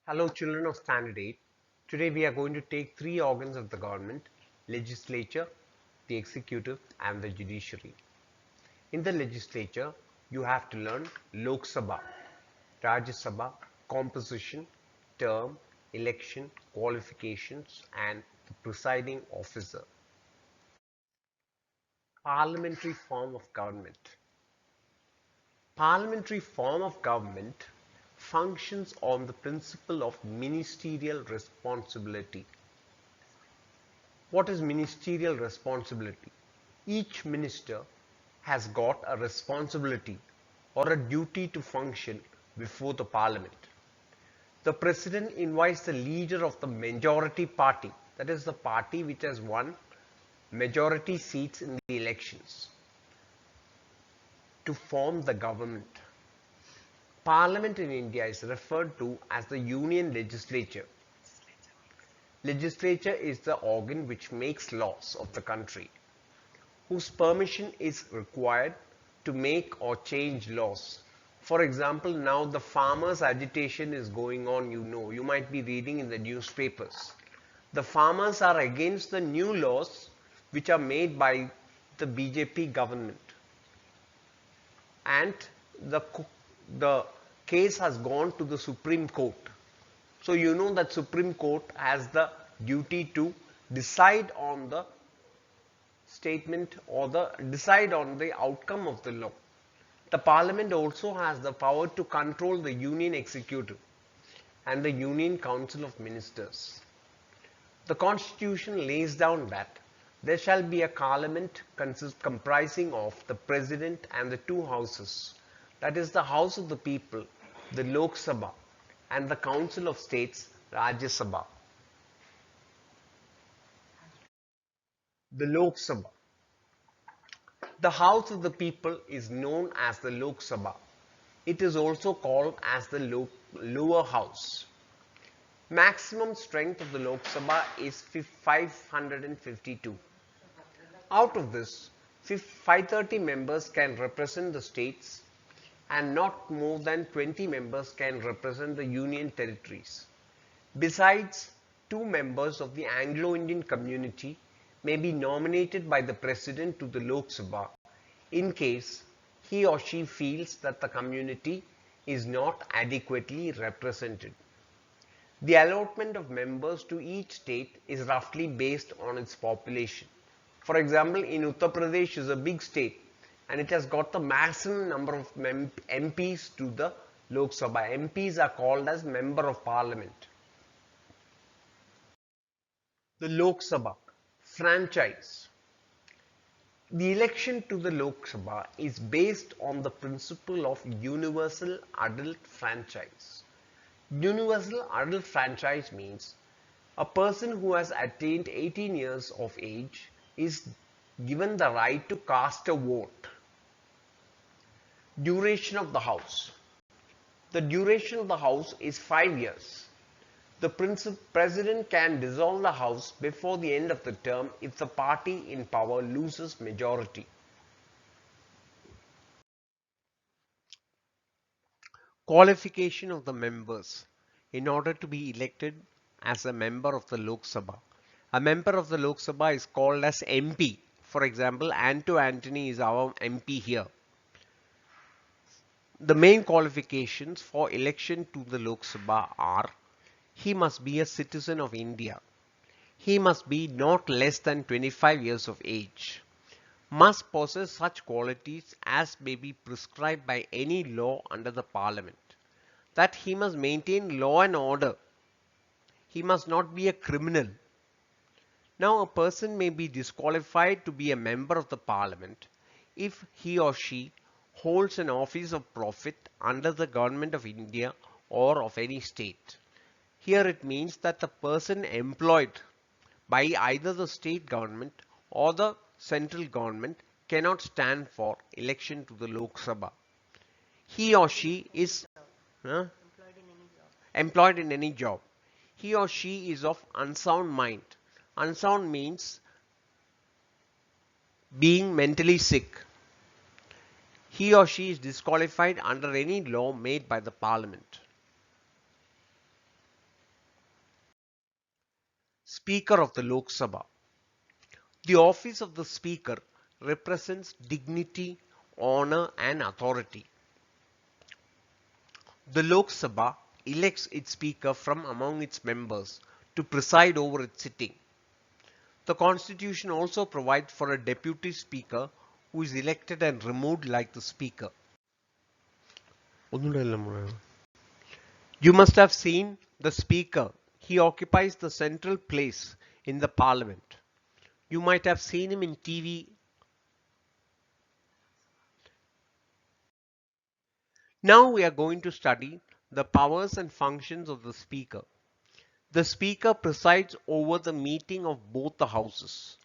Hello children of standard 8. Today we are going to take three organs of the government: legislature, the executive and the judiciary. In the legislature, you have to learn Lok Sabha, Rajya Sabha, composition, term, election, qualifications and the presiding officer. Parliamentary form of government. Parliamentary form of government functions on the principle of ministerial responsibility. What is ministerial responsibility? Each minister has got a responsibility or a duty to function before the parliament. The president invites the leader of the majority party, that is the party which has won majority seats in the elections, to form the government. Parliament in India is referred to as the Union Legislature. Legislature is the organ which makes laws of the country, whose permission is required to make or change laws. For example, now the farmers' agitation is going on, you might be reading in the newspapers. The farmers are against the new laws which are made by the BJP government. And the case has gone to the Supreme Court. So you know that Supreme Court has the duty to decide on the statement or decide on the outcome of the law. The Parliament also has the power to control the Union Executive and the Union Council of Ministers. The Constitution lays down that there shall be a Parliament comprising of the President and the two houses, that is the House of the People, the Lok Sabha, and the Council of States, Rajya Sabha. The Lok Sabha. The House of the People is known as the Lok Sabha. It is also called as the lower house. Maximum strength of the Lok Sabha is 552. Out of this, 530 members can represent the states and not more than 20 members can represent the union territories. Besides, 2 members of the Anglo-Indian community may be nominated by the President to the Lok Sabha in case he or she feels that the community is not adequately represented. The allotment of members to each state is roughly based on its population. For example, in Uttar Pradesh is a big state and it has got the maximum number of MPs to the Lok Sabha. MPs are called as Member of Parliament. The Lok Sabha franchise. The election to the Lok Sabha is based on the principle of universal adult franchise. Universal adult franchise means a person who has attained 18 years of age is given the right to cast a vote. Duration of the House. The duration of the House is 5 years. The President can dissolve the House before the end of the term if the party in power loses majority. Qualification of the members in order to be elected as a member of the Lok Sabha. A member of the Lok Sabha is called as MP. For example, Anto Antony is our MP here. The main qualifications for election to the Lok Sabha are: he must be a citizen of India. He must be not less than 25 years of age. Must possess such qualities as may be prescribed by any law under the Parliament. That he must maintain law and order. He must not be a criminal. Now, a person may be disqualified to be a member of the Parliament if he or she holds an office of profit under the government of India or of any state. Here it means that the person employed by either the state government or the central government cannot stand for election to the Lok Sabha. He or she is employed in any job. He or she is of unsound mind. Unsound means being mentally sick. He or she is disqualified under any law made by the Parliament. Speaker of the Lok Sabha. The office of the Speaker represents dignity, honor and authority. The Lok Sabha elects its Speaker from among its members to preside over its sitting. The Constitution also provides for a deputy Speaker who is elected and removed like the Speaker. You must have seen the Speaker. He occupies the central place in the Parliament. You might have seen him in TV. Now we are going to study the powers and functions of the Speaker. The Speaker presides over the meeting of both the houses,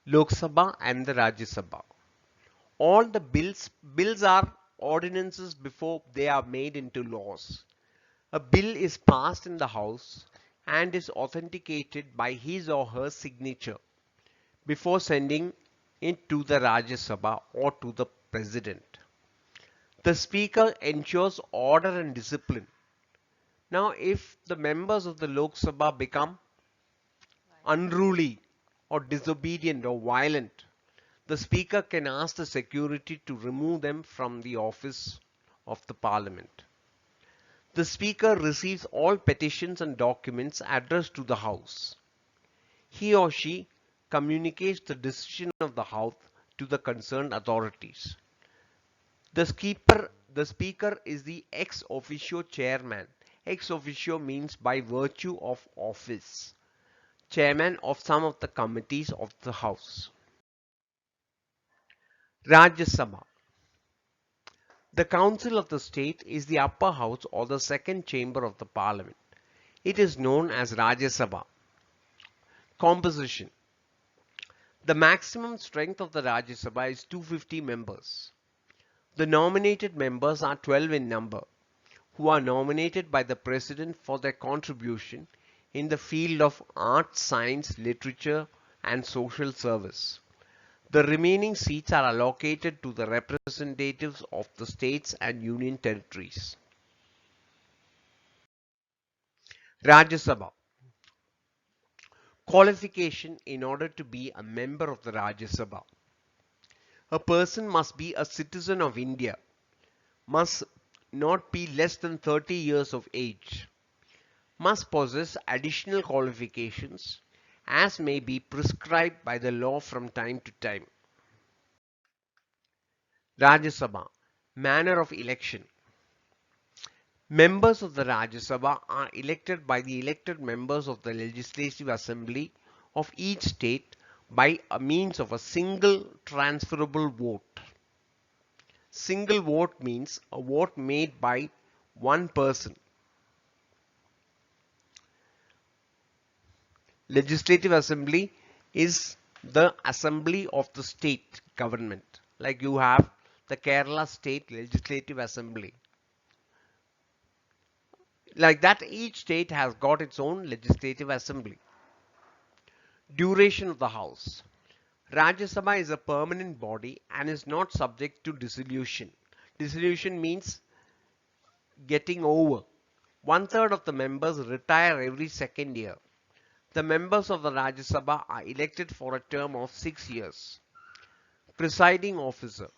Lok Sabha and the Rajya Sabha. All the bills are ordinances before they are made into laws. A bill is passed in the House and is authenticated by his or her signature before sending it to the Rajya Sabha or to the President. The Speaker ensures order and discipline. Now, if the members of the Lok Sabha become unruly or disobedient or violent, the Speaker can ask the security to remove them from the office of the Parliament. The Speaker receives all petitions and documents addressed to the House. He or she communicates the decision of the House to the concerned authorities. The Speaker is the ex officio chairman. Ex officio means by virtue of office. Chairman of some of the committees of the House. Rajya Sabha. The Council of the State is the upper house or the second chamber of the Parliament. It is known as Rajya Sabha. Composition. The maximum strength of the Rajya Sabha is 250 members. The nominated members are 12 in number, who are nominated by the President for their contribution in the field of art, science, literature and social service. The remaining seats are allocated to the representatives of the states and union territories. Rajya Sabha. Qualification in order to be a member of the Rajya Sabha. A person must be a citizen of India, must not be less than 30 years of age, must possess additional qualifications as may be prescribed by the law from time to time. Rajya Sabha. Manner of election. Members of the Rajya Sabha are elected by the elected members of the Legislative Assembly of each state by a means of a single transferable vote. Single vote means a vote made by one person. Legislative Assembly is the assembly of the state government. Like you have the Kerala State Legislative Assembly. Like that, each state has got its own legislative assembly. Duration of the House. Rajya Sabha is a permanent body and is not subject to dissolution. Dissolution means getting over. 1/3 of the members retire every second year. The members of the Rajya Sabha are elected for a term of 6 years. Presiding officer.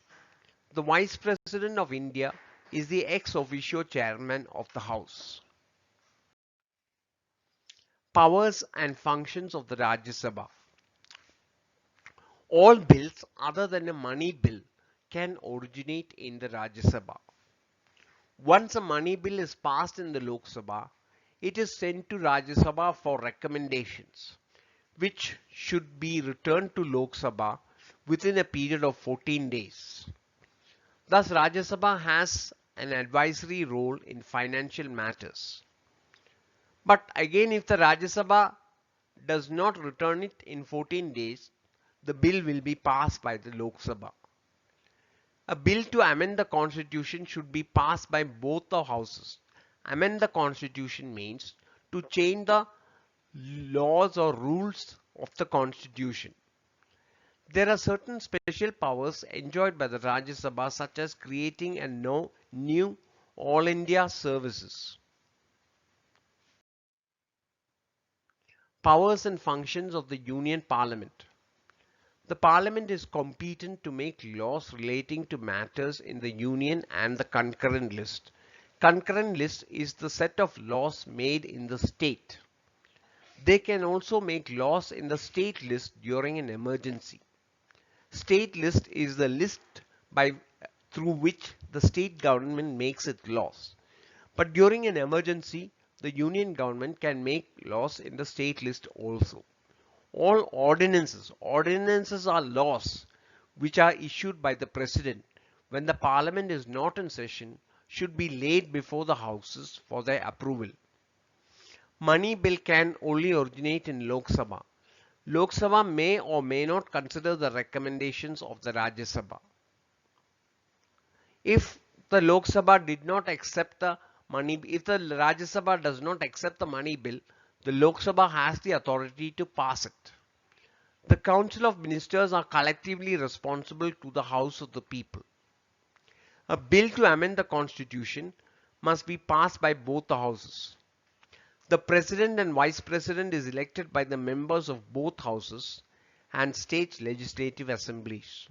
The Vice President of India is the ex officio chairman of the House. Powers and functions of the Rajya Sabha. All bills other than a money bill can originate in the Rajya Sabha. Once a money bill is passed in the Lok Sabha, it is sent to Rajya Sabha for recommendations, which should be returned to Lok Sabha within a period of 14 days. Thus, Rajya Sabha has an advisory role in financial matters. But again, if the Rajya Sabha does not return it in 14 days, the bill will be passed by the Lok Sabha. A bill to amend the constitution should be passed by both the houses. Amend the constitution means to change the laws or rules of the constitution. There are certain special powers enjoyed by the Rajya Sabha, such as creating a new All India services. Powers and functions of the Union Parliament. The Parliament is competent to make laws relating to matters in the Union and the concurrent list. Concurrent list is the set of laws made in the state. They can also make laws in the state list during an emergency. State list is the list through which the state government makes its laws. But during an emergency, the union government can make laws in the state list also. All ordinances are laws which are issued by the president when the parliament is not in session, should be laid before the houses for their approval. Money bill can only originate in Lok Sabha. Lok Sabha may or may not consider the recommendations of the Rajya Sabha. If the Lok Sabha did not accept the money, if the Rajya Sabha does not accept the money bill, the Lok Sabha has the authority to pass it. The Council of Ministers are collectively responsible to the House of the People. A bill to amend the Constitution must be passed by both the houses. The President and Vice President is elected by the members of both houses and state legislative assemblies.